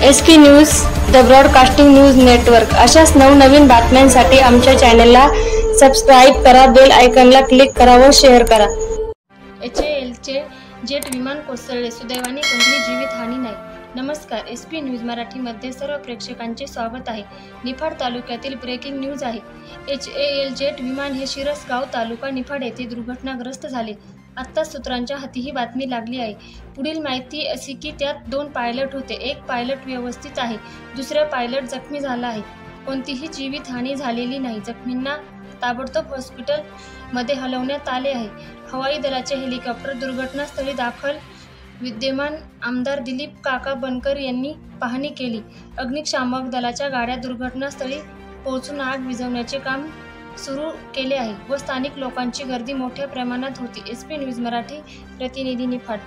SP news, the broadcasting news network अशाच नवनवीन बातम्यांसाठी आमच्या चॅनलला सबस्क्राईब करा, बेल आयकॉनला क्लिक करा व शेअर करा। HALचे जेट विमान कोसळले, सुदैवाने कोणतीही जीवितहानी नाही। नमस्कार, SP न्यूज मराठीमध्ये सर्व प्रेक्षकांचे स्वागत आहे। निफाड तालुक्यातील ब्रेकिंग न्यूज आहे। HAL जेट विमान हे शिरसगाव तालुका निफाड येथे दुर्घटनाग्रस्त झाले। आत्ता सूत्रांच्या हाती ही बातमी लागली आहे। पुढील माहिती अशी की त्यात 2 पायलट होते। एक पायलट व्यवस्थित आहे, दुसरा पायलट जखमी झाला आहे। कोणतीही जीवितहानी झालेली नाही। जखमींना ताबडतोब हॉस्पिटलमध्ये हलवण्यात आले आहे। हवाई दलाचे हेलिकॉप्टर दुर्घटनास्थळी दाखल। विद्यमान आमदार दिलीप काका बनकर यांनी पाहणी केली। अग्निशामक दलाच्या गाड्या दुर्घटनास्थळी पोहोचून आग विझवण्याचे काम सुरू केले आहे व स्थानिक लोकांची गर्दी मोठ्या प्रमाणात होती। SP न्यूज मराठी प्रतिनिधी निफाड।